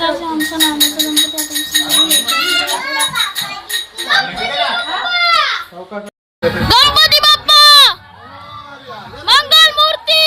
आमच्या नावाचा गणपती बाप्पा मंगल मूर्ती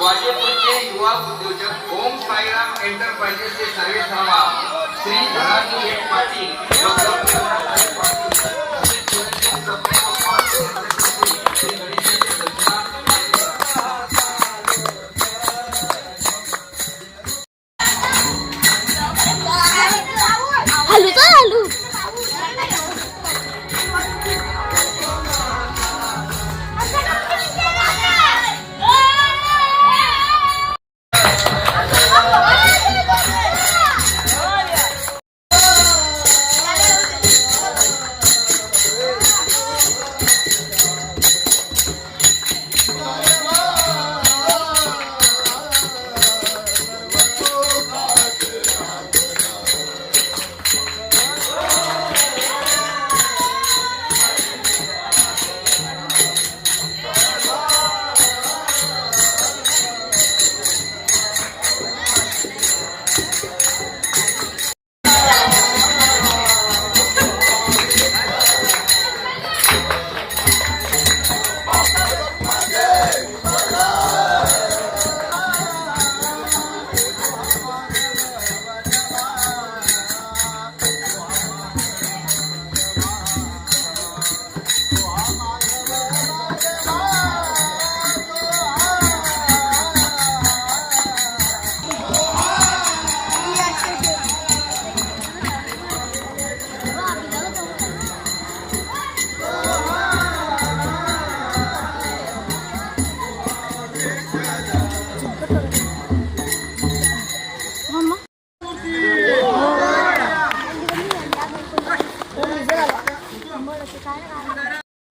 वाजेपूरचे युवा उद्योजक ओम साईराम एंटरप्राइजेसचे सर्वे सर्वा श्री धनाजी पाटील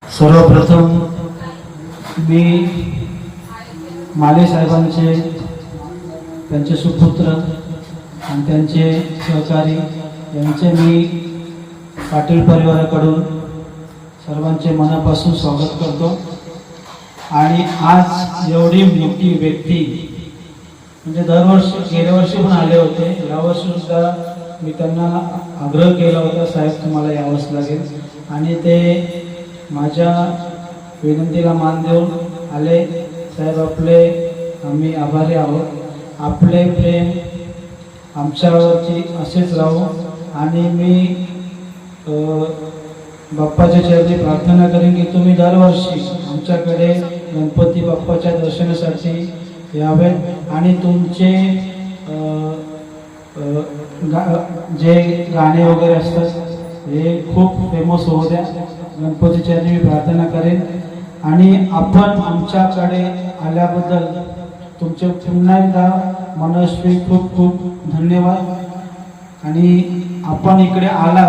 सर्वप्रथम मी माले साहेबांचे त्यांचे सुपुत्र आणि त्यांचे सहकारी यांचे मी पाटील परिवाराकडून सर्वांचे मनापासून स्वागत करतो। आणि आज एवढी मोठी व्यक्ती म्हणजे दरवर्षी गेल्या वर्षी पण आले होते, यावर्षी सुद्धा मी त्यांना आग्रह केला होता साहेब तुम्हाला यावंच लागेल, आणि ते माझ्या विनंतीला मान देऊन आले। साहेब आपले आम्ही आभारी आहोत, आपले प्रेम आमच्यावरची असेच राहू। आणि मी बाप्पाच्या चरणी प्रार्थना करेन की तुम्ही दरवर्षी आमच्याकडे गणपती बाप्पाच्या दर्शनासाठी यावे आणि तुमचे जे गाणे वगैरे असतात हे खूप फेमस होऊ द्या। गणपती चरणी मी प्रार्थना करेन आणि आपण आमच्याकडे आल्याबद्दल तुमचे पुन्हा एकदा मनस्वी खूप खूप धन्यवाद। आणि आपण इकडे आला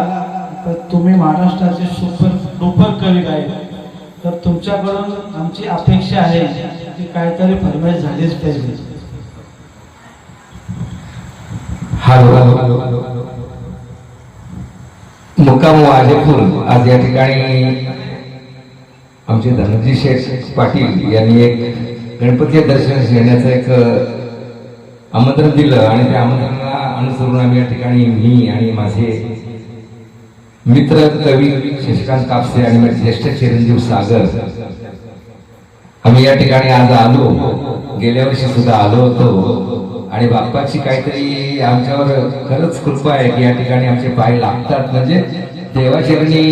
तर तुम्ही महाराष्ट्राचे सुपर कवी गायक, तर तुमच्याकडून आमची अपेक्षा आहे की काहीतरी फरमाईश झालीच पाहिजे। मुक्काम वाजेपूर आज या ठिकाणी आमचे धनजी शेठ पाटील यांनी एक गणपती दर्शन घेण्याचं एक आमंत्रण दिलं आणि त्या आमंत्रणाला अनुसरून आम्ही या ठिकाणी मी आणि माझे मित्र कवी शशिकांत कापसे आणि माझे ज्येष्ठ चिरंजीव सागर आम्ही या ठिकाणी आज आलो। गेल्या वर्षी सुद्धा आलो होतो आणि बाप्पाची काहीतरी आमच्यावर खरंच कृपा आहे की या ठिकाणी आमचे पाय लागतात, म्हणजे देवाचरणी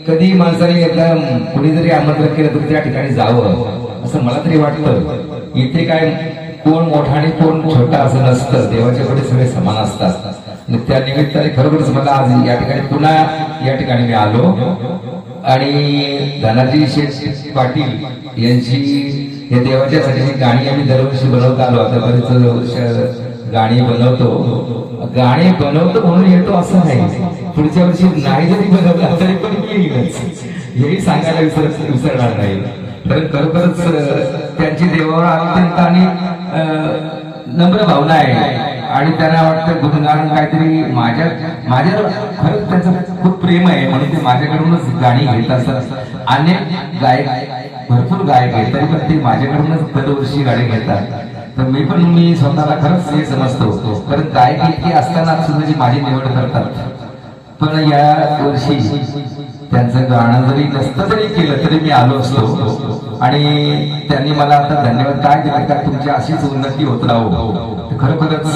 कधी माणसाने एकदा कोणी जरी आमंत्रण केलं तर त्या ठिकाणी जावं असं मला तरी वाटतं. इथे काय कोण मोठा आणि कोण छोटा असं नसतं, देवाच्याकडे सगळे समान असतात. आणि त्या निमित्ताने खरोखरच मला आज या ठिकाणी पुन्हा या ठिकाणी मी आलो आणि धनाजी शेठ पाटील यांची या देवाच्यासाठी जी गाणी आम्ही दरवर्षी बनवत आलो, आता बरेच वर्ष गाणी बनवतो म्हणून येतो असं नाही. पुढच्या वर्षी नाही जरी बनवलं तरी पण मी येईलच, हेही सांगायला विसरणार नाही. कारण खरोखरच त्यांची देवावर अत्यंत आणि नम्र भावना आहे आणि त्यांना वाटतं गुणगान काहीतरी माझ्या खरंच त्यांचं खूप प्रेम आहे म्हणून ते माझ्याकडूनच गाणी घेत असतात. अनेक गायक भरपूर गायक आहेत तरी पण ते माझ्याकडूनच दरवर्षी गाणी घेतात. तर मी स्वतःला खरंच हे समजतो, कारण गायक इतके असताना सुद्धा जी माझी निवड करतात. पण या वर्षी त्यांचं गाणं जरी नसतं जरी केलं तरी मी आलो असतो आणि त्यांनी मला आता धन्यवाद काय दिले का तुमची अशीच उन्नती होत राहू. खरोखरच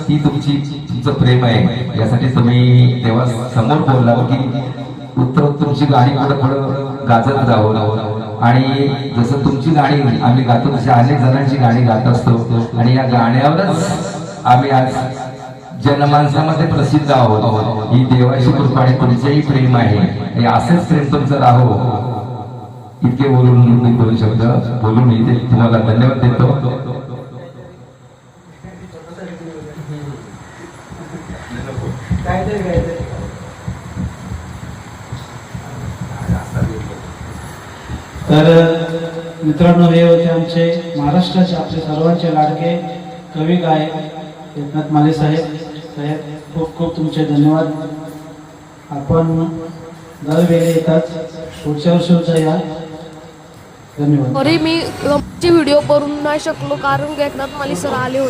ती तुमचं प्रेम आहे, यासाठी तुम्ही तेव्हा समोर बोलला की उत्तर तुमची गाणी पुढं गाजत राहू आणि जसं तुमची गाणी आम्ही गातो तशी अनेक जणांची गाणी गात असतो आणि या गाण्यावरच आम्ही आज जनमानसामध्ये प्रसिद्ध आहोत. ही देवाची कृपा आणि तुमचेही प्रेम आहे, हे असेच प्रेम तुमचं राहो. इतके बोलून मी 2 शब्द बोलून इथे तुम्हाला धन्यवाद देतो. तर मित्रांनो, हे होते आमचे महाराष्ट्राचे आपले सर्वांचे लाडके कवी गायक एकनाथ माले साहेब. खूप खूप तुमचे धन्यवाद. आपण दरवेळी येतात, पुढच्या वर्षी या. धन्यवाद. सॉरी, मी व्हिडिओ करून नाही शकलो कारण एकनाथ माले सर आले होते.